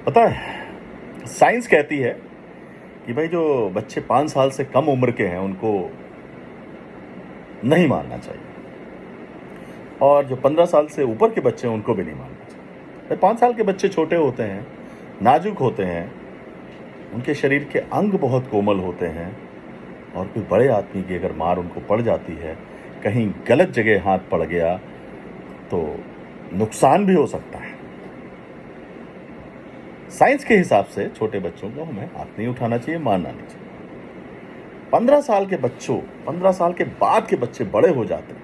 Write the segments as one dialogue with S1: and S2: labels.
S1: पता है, साइंस कहती है कि भाई जो बच्चे 5 साल से कम उम्र के हैं उनको नहीं मारना चाहिए, और जो 15 साल से ऊपर के बच्चे हैं उनको भी नहीं मारना चाहिए। भाई 5 साल के बच्चे छोटे होते हैं, नाजुक होते हैं, उनके शरीर के अंग बहुत कोमल होते हैं, और कोई बड़े आदमी की अगर मार उनको पड़ जाती है, कहीं गलत जगह हाथ पड़ गया तो नुकसान भी हो सकता है। साइंस के हिसाब से छोटे बच्चों को हमें हाथ नहीं उठाना चाहिए, मारना नहीं चाहिए। 15 साल के बच्चों 15 साल के बाद के बच्चे बड़े हो जाते हैं,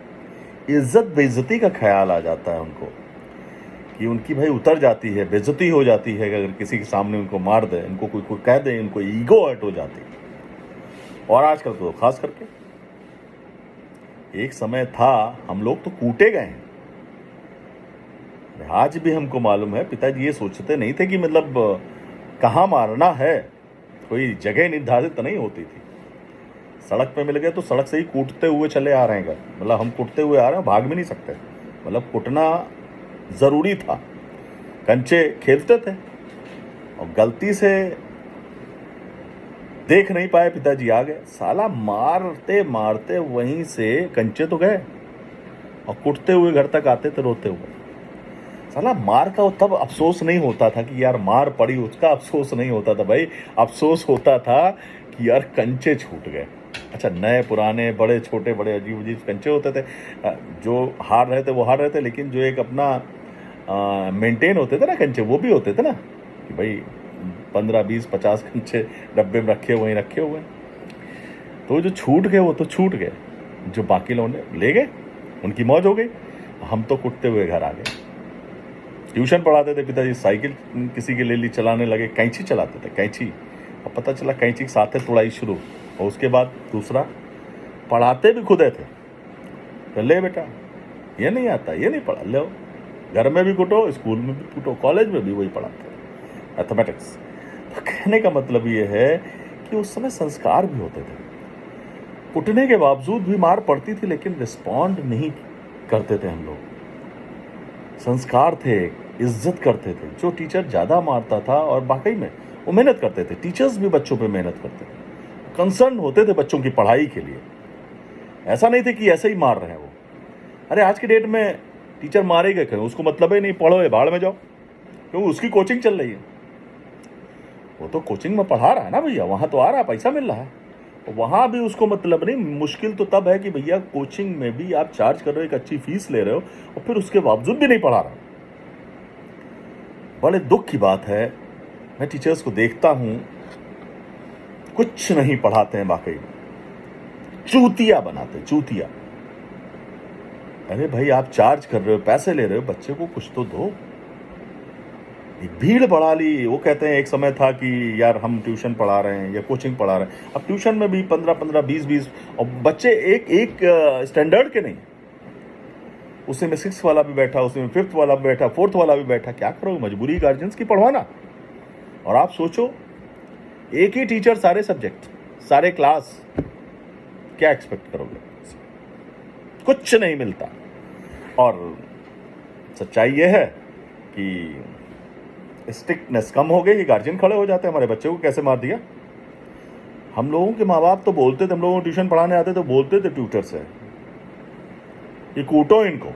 S1: इज्जत बेइज्जती का ख्याल आ जाता है उनको कि उनकी भाई उतर जाती है, बेइज्जती हो जाती है। अगर किसी के सामने उनको मार दे, उनको कोई कह दे, उनको ईगो हर्ट हो जाती है। और आजकल तो खास करके, एक समय था हम लोग तो कूटे गए हैं। आज भी हमको मालूम है, पिताजी ये सोचते नहीं थे कि मतलब कहाँ मारना है, कोई जगह निर्धारित नहीं होती थी। सड़क पे मिल गए तो सड़क से ही कूटते हुए चले आ रहे हैं घर, मतलब हम कूटते हुए आ रहे हैं, भाग भी नहीं सकते, मतलब कूटना ज़रूरी था। कंचे खेलते थे और गलती से देख नहीं पाए, पिताजी आ गए, साला मारते मारते वहीं से कंचे तो गए और कूटते हुए घर तक आते थे रोते हुए। साला मार का तब अफसोस नहीं होता था कि यार मार पड़ी, उसका अफसोस नहीं होता था भाई, अफसोस होता था कि यार कंचे छूट गए। अच्छा, नए पुराने बड़े छोटे बड़े अजीब अजीब कंचे होते थे, जो हार रहे थे वो हार रहे थे, लेकिन जो एक अपना मेंटेन होते थे ना कंचे, वो भी होते थे ना कि भाई 15 20 50 कंचे डब्बे में रखे हुए हैं। तो जो छूट गए वो तो छूट गए, जो बाकी लोगों ने ले गए उनकी मौज हो गई, हम तो कुटते हुए घर आ गए। ट्यूशन पढ़ाते थे पिताजी, साइकिल किसी के ले ली, चलाने लगे, कैंची चलाते थे, कैंची, और पता चला कैंची के साथ तुड़ाई शुरू, और उसके बाद दूसरा पढ़ाते भी खुदे थे। तो ले बेटा, ये नहीं आता, ये नहीं पढ़ा, लो घर में भी कुटो, स्कूल में भी कुटो, कॉलेज में भी वही पढ़ाते हैं, मैथमेटिक्स। तो कहने का मतलब ये है कि उस समय संस्कार भी होते थे। कुटने के बावजूद भी मार पड़ती थी, लेकिन रिस्पॉन्ड नहीं करते थे हम लोग। संस्कार थे, इज्जत करते थे। जो टीचर ज़्यादा मारता था, और वाकई में वो मेहनत करते थे, टीचर्स भी बच्चों पे मेहनत करते थे, कंसर्न होते थे बच्चों की पढ़ाई के लिए। ऐसा नहीं थे कि ऐसे ही मार रहे हैं वो। अरे आज की डेट में टीचर मारे गए, उसको मतलब ही नहीं, पढ़ो ये भाड़ में जाओ, क्योंकि उसकी कोचिंग चल रही है। वो तो कोचिंग में पढ़ा रहा है ना भैया, वहाँ तो आ रहा है, पैसा मिल रहा है, वहाँ भी उसको मतलब नहीं। मुश्किल तो तब है कि भैया कोचिंग में भी आप चार्ज कर रहे हो, एक अच्छी फीस ले रहे हो, और फिर उसके बावजूद भी नहीं पढ़ा रहा। बड़े दुख की बात है, मैं टीचर्स को देखता हूँ, कुछ नहीं पढ़ाते हैं, वाकई में चूतिया बनाते, चूतिया। अरे भाई आप चार्ज कर रहे हो, पैसे ले रहे हो, बच्चे को कुछ तो दो। एक भीड़ बढ़ा ली। वो कहते हैं एक समय था कि यार हम ट्यूशन पढ़ा रहे हैं या कोचिंग पढ़ा रहे हैं, अब ट्यूशन में भी 15-15 20-20, और बच्चे एक स्टैंडर्ड के नहीं, उसी में 6th वाला भी बैठा, उसी में 5th वाला भी बैठा, 4th वाला भी बैठा। क्या करोगे, मजबूरी गार्जियंस की पढ़वाना। और आप सोचो, एक ही टीचर सारे सब्जेक्ट, सारे क्लास, क्या एक्सपेक्ट करोगे, कुछ नहीं मिलता। और सच्चाई यह है कि स्ट्रिक्टनेस कम हो गई, गार्जियन खड़े हो जाते हैं, हमारे बच्चे को कैसे मार दिया। हम लोगों के माँ बाप तो बोलते थे, हम लोगों को ट्यूशन पढ़ाने आते तो बोलते थे ट्यूटर से, ये कूटो इनको,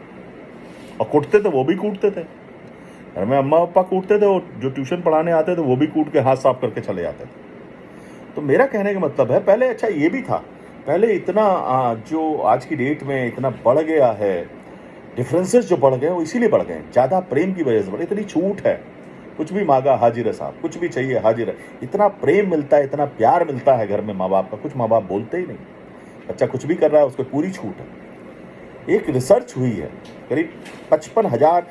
S1: और कूटते थे, वो भी कूटते थे। घर में अम्मा पापा कूटते थे, और जो ट्यूशन पढ़ाने आते थे वो भी कूट के हाथ साफ करके चले जाते थे। तो मेरा कहने का मतलब है, पहले अच्छा ये भी था, पहले इतना जो आज की डेट में इतना बढ़ गया है, डिफरेंसेस जो बढ़ गए वो इसीलिए बढ़ गए, ज़्यादा प्रेम की वजह से बढ़े। इतनी छूट है, कुछ भी मांगा हाजिर है साहब, कुछ भी चाहिए हाजिर है। इतना प्रेम मिलता है, इतना प्यार मिलता है घर में माँ बाप का, कुछ माँ बाप बोलते ही नहीं। बच्चा कुछ भी कर रहा है, उसको पूरी छूट है। एक रिसर्च हुई है, करीब 55,000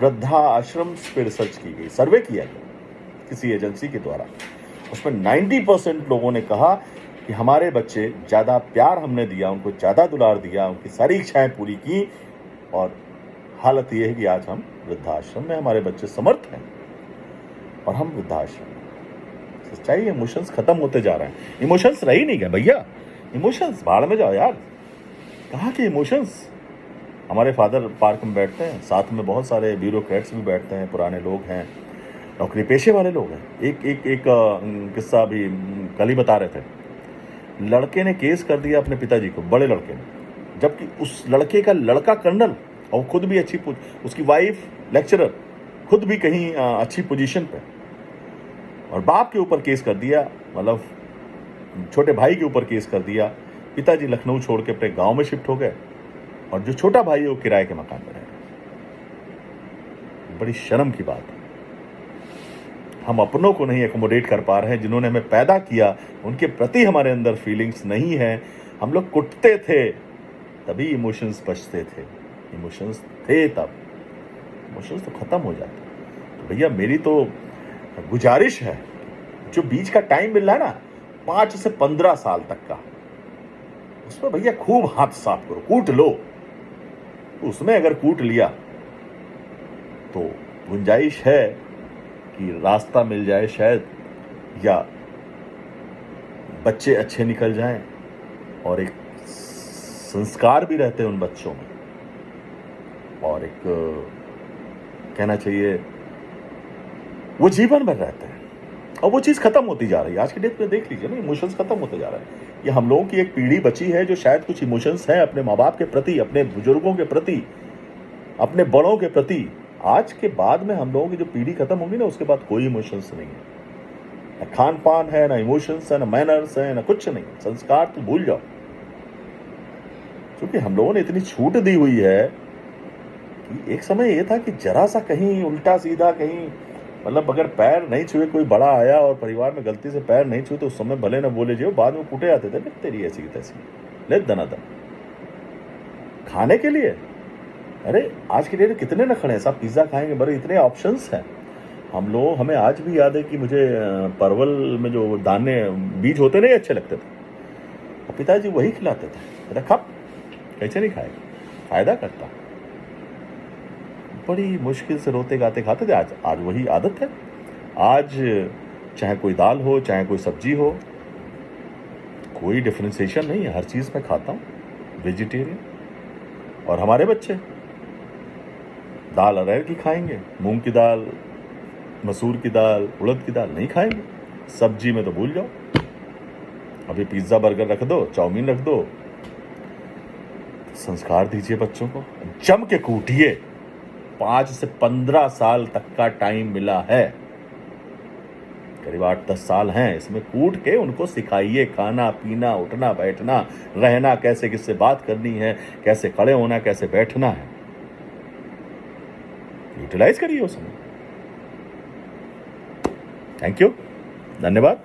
S1: वृद्धा आश्रम पे रिसर्च की गई, सर्वे किया गया किसी एजेंसी के द्वारा। उसमें 90% लोगों ने कहा कि हमारे बच्चे ज़्यादा प्यार हमने दिया, उनको ज़्यादा दुलार दिया, उनकी सारी इच्छाएं पूरी की, और हालत ये है कि आज हम वृद्धाश्रम में, हमारे बच्चे समर्थ हैं और हम वृद्धाश्रम। सच्चाई, इमोशंस खत्म होते जा रहे हैं। इमोशंस रही नहीं गए भैया, इमोशंस भाड़ में जाओ यार, कहाँ के इमोशंस। हमारे फादर पार्क में बैठते हैं, साथ में बहुत सारे ब्यूरोक्रेट्स भी बैठते हैं, पुराने लोग हैं, नौकरी पेशे वाले लोग हैं। एक किस्सा अभी कल ही बता रहे थे, लड़के ने केस कर दिया अपने पिताजी को, बड़े लड़के ने, जबकि उस लड़के का लड़का कर्नल और खुद भी उसकी वाइफ लेक्चरर, खुद भी कहीं अच्छी पोजीशन पे, और बाप के ऊपर केस कर दिया, मतलब छोटे भाई के ऊपर केस कर दिया। पिताजी लखनऊ छोड़ के अपने गांव में शिफ्ट हो गए और जो छोटा भाई है वो किराए के मकान में रह गया। बड़ी शर्म की बात है। हम अपनों को नहीं एकोमोडेट कर पा रहे हैं, जिन्होंने हमें पैदा किया उनके प्रति हमारे अंदर फीलिंग्स नहीं है। हम लोग कुटते थे तभी इमोशंस बचते थे, इमोशंस थे तब, इमोशंस तो खत्म हो जाते। तो भैया मेरी तो गुजारिश है, जो बीच का टाइम मिल रहा है ना 5 से 15 साल तक का, उसमें भैया खूब हाथ साफ करो, कूट लो। उसमें अगर कूट लिया तो गुंजाइश है कि रास्ता मिल जाए शायद, या बच्चे अच्छे निकल जाएं और एक संस्कार भी रहते हैं उन बच्चों में, और एक कहना चाहिए वो जीवन भर रहते हैं। और वो चीज़ खत्म होती जा रही है आज के डेट में। देख लीजिए ना, इमोशंस खत्म होते जा रहा है। ये हम लोगों की एक पीढ़ी बची है जो शायद कुछ इमोशंस हैं अपने माँ बाप के प्रति, अपने बुजुर्गों के प्रति, अपने बड़ों के प्रति। आज के बाद में हम लोगों की जो पीढ़ी खत्म होगी ना, उसके बाद कोई इमोशंस नहीं है, ना खान पान है, ना इमोशंस है, ना मैनर्स है, ना कुछ नहीं। संस्कार तो भूल जाओ, क्योंकि हम लोगों ने इतनी छूट दी हुई है कि एक समय ये था कि जरा सा कहीं उल्टा सीधा, कहीं मतलब अगर पैर नहीं छुए, कोई बड़ा आया और परिवार में गलती से पैर नहीं छुए तो उस समय भले ना बोले जो, बाद में कूटे आते थे, तेरी ऐसी तैसी, ले दनादन खाने के लिए। अरे आज के डेट कितने नखड़े हैं, सब पिज्जा खाएंगे, बड़े इतने ऑप्शंस हैं हम लोग। हमें आज भी याद है कि मुझे परवल में जो दाने बीज होते नहीं अच्छे लगते थे, और पिताजी वही खिलाते थे, रखा कैसे नहीं खाएगा, फायदा करता। बड़ी मुश्किल से रोते गाते खाते थे। आज वही आदत है। आज चाहे कोई दाल हो, चाहे कोई सब्जी हो, कोई डिफरेंशिएशन नहीं है, हर चीज़ मैं खाता हूँ, वेजिटेरियन। और हमारे बच्चे दाल अरहर की खाएंगे, मूंग की दाल, मसूर की दाल, उड़द की दाल नहीं खाएंगे। सब्जी में तो भूल जाओ, अभी पिज्ज़ा बर्गर रख दो, चाउमीन रख दो। संस्कार दीजिए बच्चों को, जम के कूटिए। 5 से 15 साल तक का टाइम मिला है, करीब 8-10 साल हैं, इसमें कूट के उनको सिखाइए खाना पीना, उठना बैठना, रहना, कैसे किससे बात करनी है, कैसे खड़े होना, कैसे बैठना है। यूटिलाइज करिए उसमें। थैंक यू, धन्यवाद।